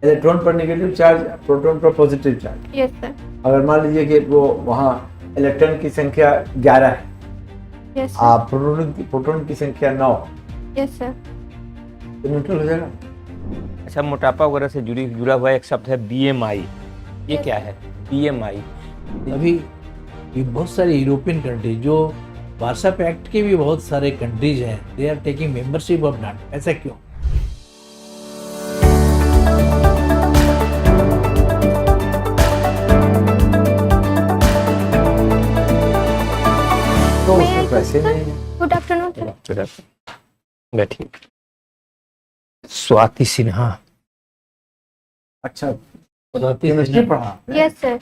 Electron पर negative charge, proton पर positive charge. Yes sir. अगर मान लीजिए कि वो वहाँ इलेक्ट्रॉन की संख्या 11 है, यस सर। प्रोटॉन की संख्या 9, यस सर। तो न्यूट्रल हो जाएगा। अच्छा, मोटापा वगैरह से जुड़ा हुआ एक शब्द है बीएमआई, ये Yes. क्या है बीएमआई? अभी ये बहुत सारे यूरोपियन कंट्री जो वार्सा पैक्ट के भी बहुत सारे कंट्रीज हैं, they are taking membership of NATO. ऐसा क्यों? तो May I उसमें पैसे question? नहीं है। Good afternoon sir. बैठिए। स्वाति सिन्हा, अच्छा, स्वाति केमिस्ट्री सिन्हा। पढ़ा आपने? Yes sir.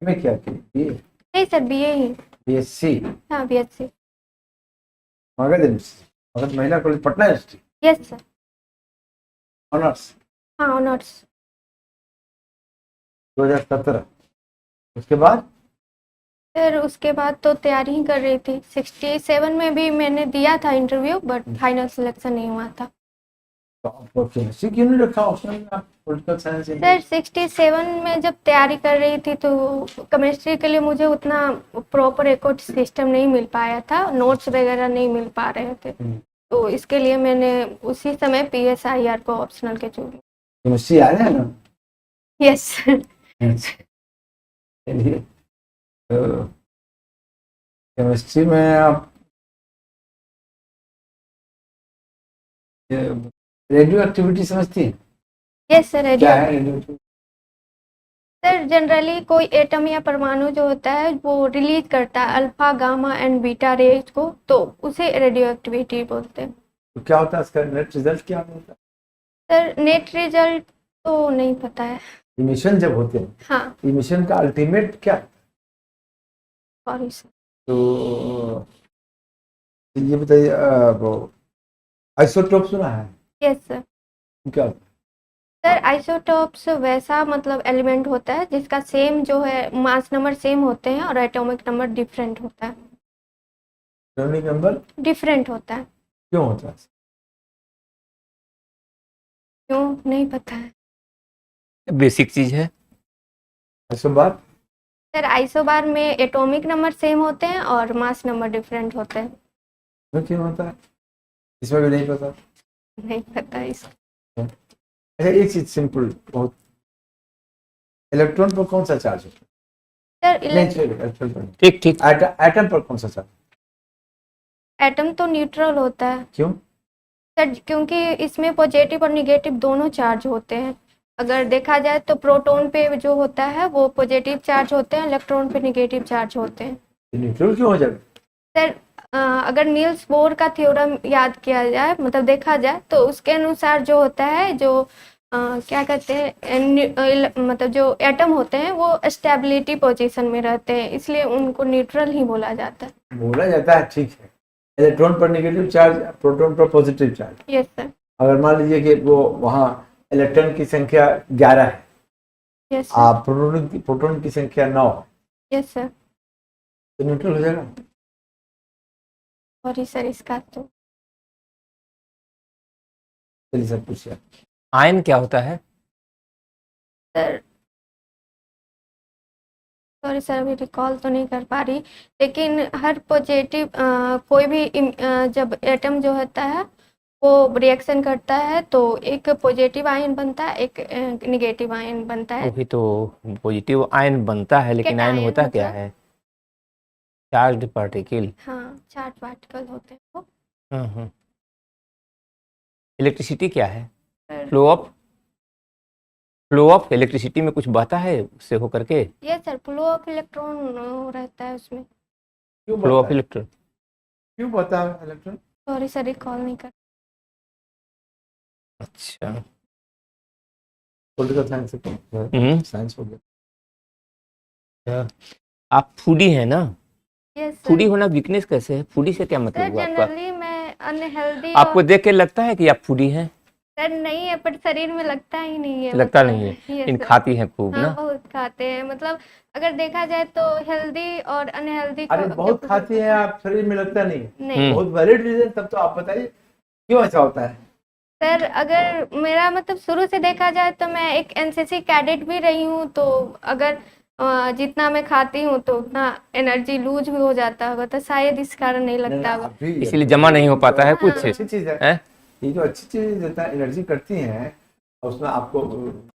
में क्या की? नहीं सर, बीए ही। बीएससी हाँ, बीएससी। मगध महिला college Patna university, yes sir. Honours हाँ, ऑनर्स। 2017। उसके बाद फिर उसके बाद तो तैयारी ही कर रही थी। 67 में भी मैंने दिया था इंटरव्यू, बट फाइनल सिलेक्शन नहीं हुआ था। तो आपको केमिस्ट्री क्यों नहीं रखा ऑप्शन में? आप पॉलिटिकल साइंस सर 67 में जब तैयारी कर रही थी तो केमिस्ट्री के लिए मुझे उतना प्रॉपर एक सिस्टम नहीं मिल पाया था, नोट्स वगैरह नहीं मिल पा रहे थे। तो इसके लिए मैंने उसी समय पीएसआईआर को ऑप्शनल के चुनी। केमिस्ट्री आ रहे हैं ना? यस। चलिए, तो केमिस्ट्री में आप रेडियो एक्टिविटी समझती हैं? Yes sir. क्या है रेडियो एक्टिविटी? सर जनरली कोई एटम या परमाणु जो होता है वो रिलीज करता है alpha gamma and beta raise को, तो उसे रेडियो एक्टिविटी बोलते हैं। तो क्या होता है इसका नेट रिजल्ट क्या होता है? सर नेट रिजल्ट तो नहीं पता है। इमिशन जब होते हैं, हाँ, इमिशन का अल्टीमेट क्या? Sorry sir. तो ये बताइए, वो आइसोटोप सुना है? Yes sir. क्या होता सर आइसोटोप्स वैसा मतलब एलिमेंट होता है जिसका सेम जो है मास नंबर सेम होते हैं और एटॉमिक नंबर डिफरेंट होता है। है? एटॉमिक नंबर डिफरेंट होता है। क्यों होता है? क्यों नहीं पता है। बेसिक चीज है। ऐसा बात सर आइसोबार में एटॉमिक नंबर सेम होते हैं और मास नंबर डिफरेंट होते हैं। क्यों होता है? इसमें भी नहीं पता। नहीं पता इसका। अच्छा, एक चीज सिंपल बहुत, इलेक्ट्रॉन पर कौन सा चार्ज होता सर है? नहीं चाहिए इलेक्ट्रॉन पर, ठीक ठीक। एटम पर कौन सा चार्ज? एटम तो न्यूट्रल होता है क्यों? सर, क्योंकि इसमें पॉजिटिव और निगेटिव दोनों चार्ज होते हैं। अगर देखा जाए तो प्रोटॉन पे जो होता है वो पॉजिटिव चार्ज होते हैं, इलेक्ट्रॉन पे निगेटिव चार्ज होते हैं। न्यूट्रल क्यों हो जाएगा? सर अगर नील्स बोर का थ्योरम याद किया जाए, मतलब देखा जाए तो उसके अनुसार जो होता है, जो क्या कहते हैं, मतलब जो एटम होते हैं वो स्टेबिलिटी पोजीशन में रहते हैं, इसलिए उनको न्यूट्रल ही बोला जाता है। बोला जाता है, ठीक है। इलेक्ट्रॉन पर नेगेटिव चार्ज, प्रोटॉन पर पॉजिटिव चार्ज। Yes sir. अगर मान लीजिए कि वो वहाँ इलेक्ट्रॉन की संख्या 11 है, यस सर। प्रोटॉन की संख्या 9, यस सर। तो न्यूट्रल हो जाएगा। सॉरी सर, इसका तो चलिए सर पूछिए। आयन क्या होता है? सर सॉरी सर, अभी रिकॉल तो नहीं कर पा रही, लेकिन हर पॉजिटिव कोई भी जब एटम जो होता है वो रिएक्शन करता है तो एक पॉजिटिव आयन बनता है, एक निगेटिव आयन बनता है। वही तो, पॉजिटिव आयन बनता है, लेकिन आयन आयन होता क्या मतलब? है? Charged particle. हाँ, चार्ज पार्टिकल होते हैं वो। हम्म। इलेक्ट्रिसिटी क्या है? सर फ्लो ऑफ इलेक्ट्रिसिटी में कुछ बहता है उससे होकर के? ये सर फ्लो ऑफ इलेक्ट्रॉन रहता है उसमें। क्यों फ्लो ऑफ बता है? इलेक्ट्रॉन। क्यों बता है इलेक्ट्रॉन? सॉरी सर, रिकॉल नहीं कर। अच्छा। पॉलिटिकल साइंस से साइंस हो गया। आप फूडी हैं ना? Yes foodie sir. होना वीकनेस कैसे है? फूडी से क्या सर मतलब हुआ आपका? जनरली मैं अनहेल्दी आपको देख के लगता है कि आप फूडी हैं? सर नहीं है, पर शरीर में लगता ही नहीं है। लगता मतलब, नहीं है, yes लेकिन सर। खाती हैं खूब हाँ, ना? बहुत खाते हैं, मतलब अगर देखा जाए तो हेल्दी और अनहेल्दी अरे बहुत खाती हैं आप, शरीर में लगता नहीं है। नहीं। बहुत वैलिड रीजन, तब तो आप बताइए क्यों ऐसा होता है? सर अगर मेरा मतलब शुरू से देखा जाए तो मैं एक एनसीसी कैडेट भी रही हूँ, तो अगर जितना मैं खाती हूँ तो उतना एनर्जी लूज भी हो जाता होगा, तो शायद इस कारण नहीं लगता होगा। अभी इसलिए जमा नहीं हो पाता है कुछ अच्छी चीज है, है। ये तो अच्छी चीज देता है, एनर्जी करती हैं और उसमें आपको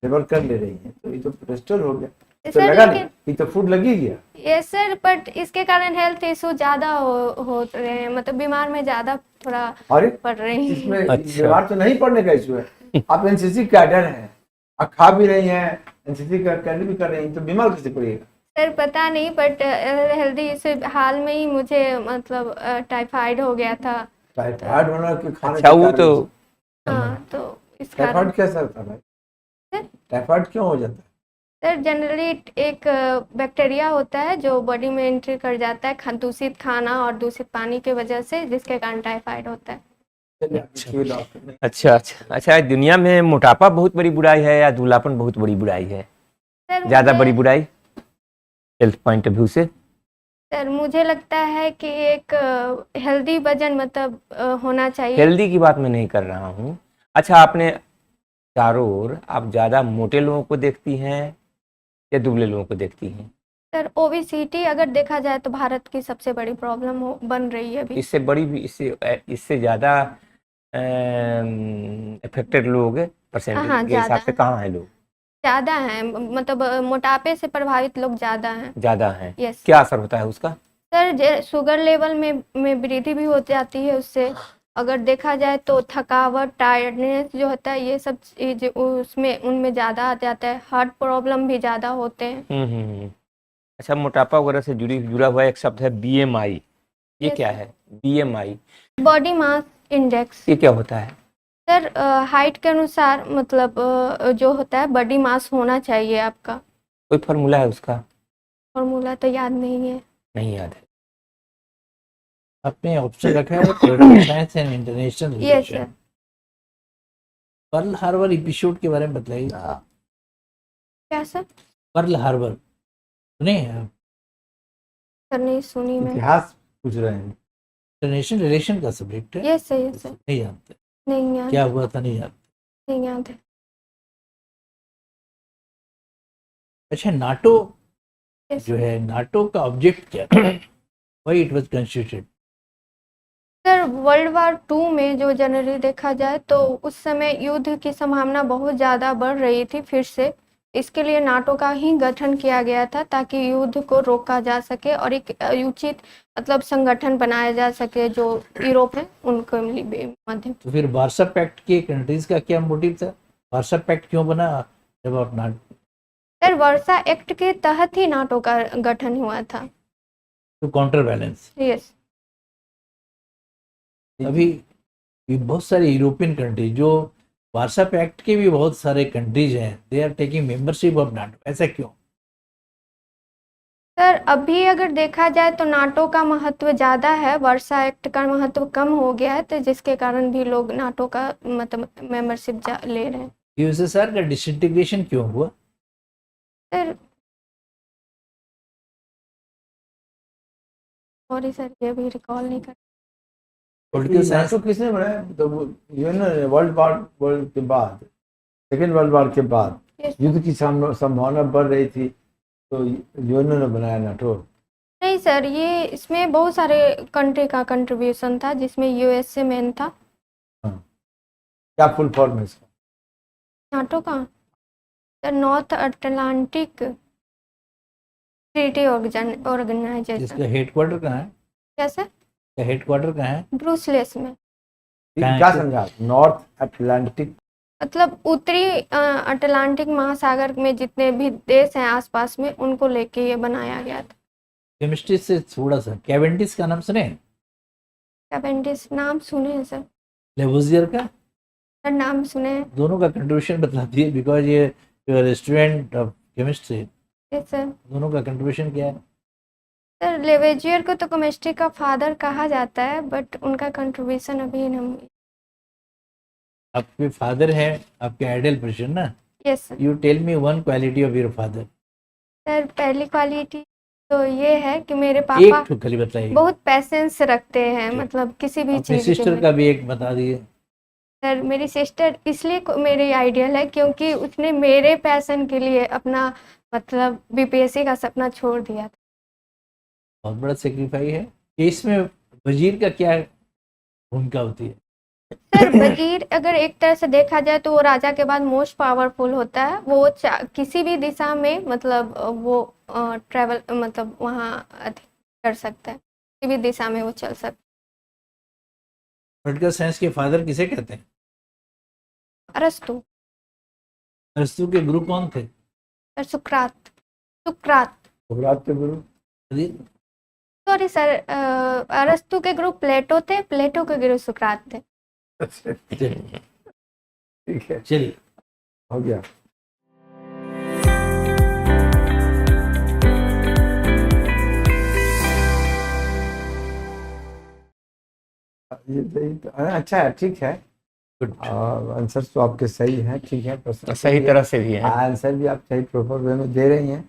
लेवल कर ले रही है, तो ये तो रेस्टोर हो गया। तो सर लगा लेकिन नहीं, ये तो फूड लगी गया। यस सर, बट इसके कारण हेल्थ इशू ज्यादा हो रहे हैं, मतलब बीमार में ज्यादा थोड़ा अरे पड़ रही हैं। इसमें अच्छा। बीमार तो नहीं पड़ने का इशू है, आप एनसीसी कैडर हैं, आप खा भी रही हैं, एनसीसी का कैडर भी कर रही हैं, तो बीमार कैसे पड़ेगा? सर पता नहीं, बट हेल्दी इशू हाल में ही मुझे मतलब टाइफाइड हो गया था। टाइफाइड होना कि खाने अच्छा के वो कारण? तो हाँ, तो इस कारण टाइफाइड कैसा होता है भाई? सर? टाइफाइड क्यों हो जाता है? सर जनरली एक बैक्टीरिया होता है जो बॉडी में एंट्री कर जाता है दूषित खाना और दूषित पानी की वजह से, जिसके कारण टाइफाइड होता है। चलिए, आप देखिए डॉक्टर ने। अच्छा अच्छा अच्छा, दुनिया में मोटापा बहुत बड़ी बुराई है या दूल्हापन बहुत बड़ी बुराई है? सर ज्यादा मुझे- बड़ी बुराई हेल्थ पॉइंट ऑफ व्यू से? सर मुझे लगता है कि एक हेल्दी वजन मतलब होना चाहिए। हेल्दी की बात मैं नहीं कर रहा हूँ। अच्छा, आपने चारों ओर आप ज्यादा मोटे लोगों को देखती हैं या दुबले लोगों को देखती हैं? सर ओबेसिटी अगर देखा जाए तो भारत की सबसे बड़ी प्रॉब्लम बन रही है अभी। इससे बड़ी भी, इससे ज्यादा अफेक्टेड लोग परसेंटेज हाँ, के ज्यादा हिसाब से है। कहाँ हैं लोग? ज्यादा है, मतलब मोटापे से प्रभावित लोग ज्यादा हैं। ज्यादा हैं। यस क्या असर होता है उसका? सर, शुगर लेवल में वृद्धि भी हो जाती है उससे। अगर देखा जाए तो थकावट, टायर्डनेस जो होता है, ये सब चीज उसमें उनमें ज्यादा आ जाता है। हार्ट प्रॉब्लम भी ज्यादा होते हैं। हम्म। अच्छा, मोटापा वगैरह से जुड़ा हुआ एक शब्द है बीएमआई। ये Yes, क्या sir. है बीएमआई? Body mass index. ये क्या होता है? सर हाइट के अनुसार मतलब जो होता है बॉडी मास होना चाहिए आपका। कोई फॉर्मूला है उसका? फॉर्मूला तो याद नहीं है। नहीं याद है। आपने ऑप्शन रखा है political science and international yes relation. Sir. Pearl Harbor episode के बारे में बताइए। क्या सर? पर्ल हार्बर सुने हैं आप? सर नहीं सुनी मैं। इतिहास पूछ रहे हैं। इंटरनेशनल रिलेशन का सब्जेक्ट है। Yes sir, yes sir. नहीं जानते नहीं याद, क्या हुआ था? नहीं जानते। नहीं याद है। अच्छा, नाटो Yes, जो है, नाटो का ऑब्जेक्ट क्या था? Why it was constituted? Sir world war 2 में जो जनरली देखा जाए तो उस समय युद्ध की संभावना बहुत ज़्यादा बढ़ रही थी फिर से। इसके लिए नाटो का ही गठन किया गया था ताकि युद्ध को रोका जा सके और एक उचित मतलब संगठन बनाया जा सके जो यूरोप है उनको मध्य। तो फिर वार्सा पैक्ट के कंट्रीज का क्या मोटिव था? वार्सा पैक्ट क्यों बना जब आप सर वर्सा एक्ट के तहत ही नाटो का गठन हुआ था। To counterbalance? यस। अभी ये बहुत सारे यूरोपियन कंट्री जो वार्सा पैक्ट के भी बहुत सारे कंट्रीज हैं, they are taking membership of NATO. ऐसा क्यों? सर अभी अगर देखा जाए तो नाटो का महत्व ज़्यादा है, वर्सा एक्ट का महत्व कम हो गया है, तो जिसके कारण भी लोग नाटो का मतलब मेंबरशिप ले रहे हैं। यूएसएसआर का डिसइंटीग्रेशन क्यों हुआ? सर सॉरी सर, ये भी रिकॉल नहीं कर। पॉलिटिकल साइंस नाटो किसने बनाया? तो यूएन वर्ल्ड के बाद, सेकेंड वर्ल्ड वॉर के बाद Yes. युद्ध की संभावना बढ़ रही थी, तो यूएन ने बनाया नाटो। नहीं सर, ये इसमें बहुत सारे कंट्री का कंट्रीब्यूशन था जिसमें यूएसए मेन था। क्या फुल फॉर्म है इसका? नाटो का sir North Atlantic Treaty Organization. जिसका हेडक्वार्टर कहाँ है? कैसे? का हेडक्वार्टर कहाँ है? ब्रूसलेस में। क्या समझा? नॉर्थ अटलांटिक मतलब उत्तरी अटलांटिक महासागर में जितने भी देश हैं आसपास में, उनको लेके ये बनाया गया था। केमिस्ट्री से थोड़ा सा, कैवेंडिश का नाम सुने? कैवेंडिश नाम सुने हैं सर? लेवोजियर का? सर नाम सुने हैं। दोनों का कंट्रीब्यूशन बताती है, बिकॉज ये student of chemistry. Yes sir. दोनों का कंट्रीब्यूशन क्या है? सर लेवेजियर को तो केमिस्ट्री का फादर कहा जाता है, बट उनका कंट्रीब्यूशन अभी हम। आपके फादर है आपके आइडियल पर्सन ना? Yes sir. You tell me one quality of your father. Sir पहली क्वालिटी तो ये है कि मेरे पापा एक खाली बताइए। बहुत पैसेंस रखते हैं, ठीक। मतलब किसी भी अपनी चीज के सिस्टर लिए। का भी एक बता दिए। सर मेरी सिस्टर इसलिए मेरी आइडियल है क्योंकि उसने मेरे पैशन के लिए अपना मतलब बीपीएससी का सपना छोड़ दिया था। बहुत बड़ा सेक्रीफाइस है। केस में वजीर का क्या भूमिका होती है? सर वजीर अगर एक तरह से देखा जाए तो वो राजा के बाद मोस्ट पावरफुल होता है। वो किसी भी दिशा में मतलब वो ट्रैवल मतलब वहाँ कर सकता है, किसी भी दिशा में वो चल सकता है। पॉलिटिकल साइंस के फादर किसे कहते हैं? अरस्तु। अरस्तु के गुरु कौन थे? सर सुकरात। सुकरात। सुकरात के गुरु सॉरी सर, अरस्तु के गुरु प्लेटो थे, प्लेटो के गुरु सुकरात थे। ठीक है, चलिए हो गया। ये सही तो अच्छा है, ठीक है। गुड। आंसर तो आपके सही हैं, ठीक है। प्रश्न सही तरह से भी है। आंसर भी आप सही प्रॉपर वे में दे रही हैं,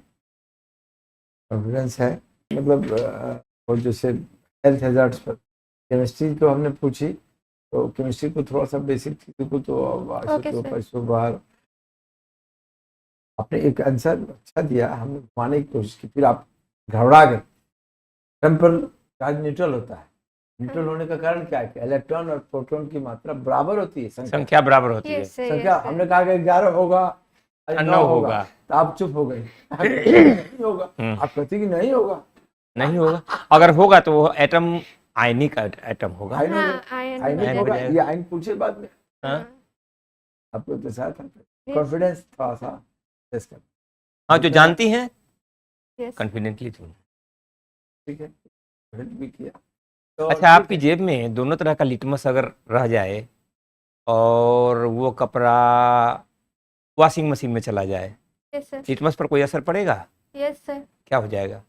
कॉन्फिडेंस है। मतलब और जैसे हेल्थ हैजार्ड्स पर केमिस्ट्री को हमने पूछी तो केमिस्ट्री को थोड़ा सा बेसिक चीज़ों को तो Okay, sir. परसों बार आपने एक आंसर अच्छा दिया, हमने घुमाने की कोशिश की, फिर आप घबरा गए। टेम्पल चार्ज न्यूट्रल होता है, न्यूट्रल होने का कारण क्या है कि इलेक्ट्रॉन और प्रोटॉन की मात्रा बराबर होती है। संख्या बराबर होती है। Yes, sir, संख्या yes, sir. हमने कहा कि 11 होगा, आज 9 9 होगा। तो आप चुप हो गए। नहीं होगा, आप कहती कि नहीं होगा। नहीं होगा, अगर होगा तो वो एटम आयनिक एटम होगा। आयन हाँ, होगा, आयन आयन हो आयन होगा। हो ये आयन पूछे बाद में हाँ? आपको तो साथ Yes. कॉन्फिडेंस थोड़ा सा टेस्ट कर। हाँ, जो जानती हैं Yes. कॉन्फिडेंटली तुम। ठीक है, हेल्प भी किया तो अच्छा, ठीक आपकी है। जेब में दोनों तरह का लिटमस अगर रह जाए और वो कपड़ा वॉशिंग मशीन में चला जाए, Yes, sir. लिटमस पर कोई असर पड़ेगा? Yes, sir. क्या हो जाएगा?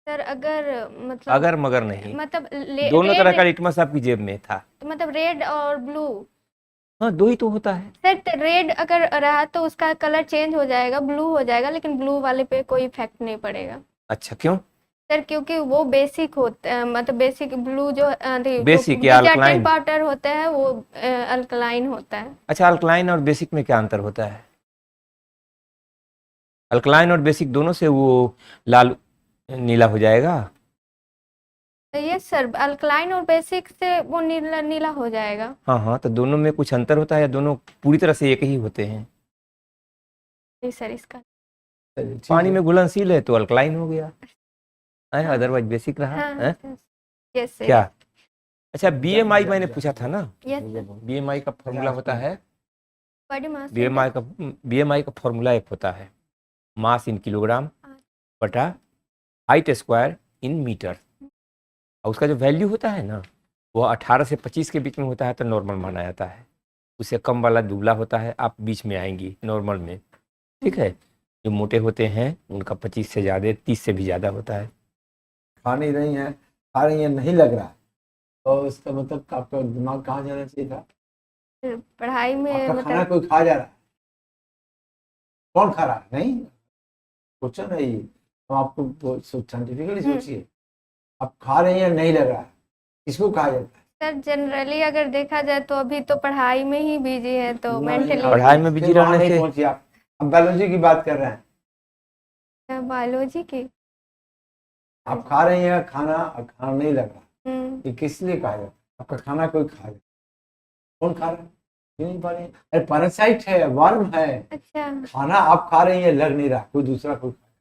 सर अगर मतलब अगर मगर नहीं, मतलब दोनों तरह का लिटमस आपकी जेब में था। मतलब रेड और ब्लू। हाँ, दो ही तो होता है। सर रेड अगर रहा तो उसका कलर चेंज हो जाएगा, ब्लू हो जाएगा, लेकिन ब्लू वाले पे कोई इफेक्ट नहीं पड़ेगा। अच्छा, क्यों? सर क्योंकि वो बेसिक होता है, मतलब बेसिक ब्लू जो Basic या डिटर्जेंट alkaline? पाउडर होता है वो अल्कलाइन होता है। अच्छा, अल्कलाइन और बेसिक में क्या अंतर होता है? अल्कलाइन और बेसिक दोनों से वो लाल नीला हो जाएगा। यस सर, अल्कलाइन और बेसिक से वो नीला नीला हो जाएगा। हाँ हाँ, तो दोनों में कुछ अंतर होता है या दोनों पूरी तरह से एक ही होते हैं? जी सर, इसका चलिए, ठीक पानी है। में घुलनशील है तो अल्कलाइन हो गया, अदरवाइज बेसिक रहा हाँ है। Yes sir. क्या? अच्छा, बीएमआई मैंने पूछा था ना, यस बीएमआई का फॉर्मूला होता है, बॉडी मास बीएमआई का फॉर्मूला एक होता है, मास इन किलोग्राम बटा हाइट स्क्वायर इन मीटर। और उसका जो वैल्यू होता है ना, वो 18 से 25 के बीच में होता है तो नॉर्मल माना जाता है। उससे कम वाला दुबला होता है, आप बीच में आएंगी नॉर्मल में। ठीक है, जो मोटे होते हैं उनका 25 से ज़्यादा, 30 से भी ज़्यादा होता है। खा नहीं रही हैं, खा रही हैं, नहीं लग रहा है, तो इसका मतलब आपका दिमाग कहाँ जाना चाहिए था? पढ़ाई में आपका खाना मतलब कोई खा जा रहा है, कौन खा रहा है? नहीं सोचो नहीं, तो आपको साइंटिफिकली सोचिए, आप खा रहे हैं, नहीं लग रहा है, किसको कहा जाता है? सर जनरली अगर देखा जाए तो अभी तो पढ़ाई में ही बिजी है तो नहीं, मेंटली पढ़ाई में बिजी फिर वहाँ रहने नहीं से पहुंचे आप। हम बायोलॉजी की बात कर रहे हैं। बायोलॉजी की। आप खा रहे हैं खाना और खाना नहीं लग रहा, ये किस लिए कहा जाता है? आपका खाना कोई खा जाता है, कौन खा रहा है? ये नहीं पा रहे हैं। अरे पैरासाइट है, वर्म है। अच्छा खाना आप खा रही हैं, लग नहीं रहा, कोई दूसरा कोई खा रहा है।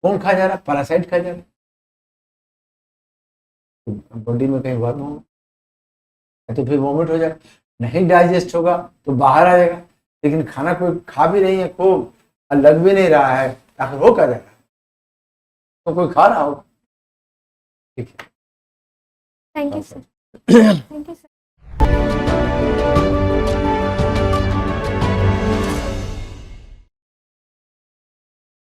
कौन खा जा रहा है? पैरासाइट खा जा रहा है। बॉडी में कहीं वर्म हो तो फिर वॉमिट हो जाएगा, नहीं डाइजेस्ट होगा तो बाहर आ जाएगा। लेकिन खाना कोई खा भी रही है खूब और लग भी नहीं रहा है, आखिर हो क्या जाएगा? तो कोई खा रहा होगा। ठीक है, thank you sir. Thank you sir.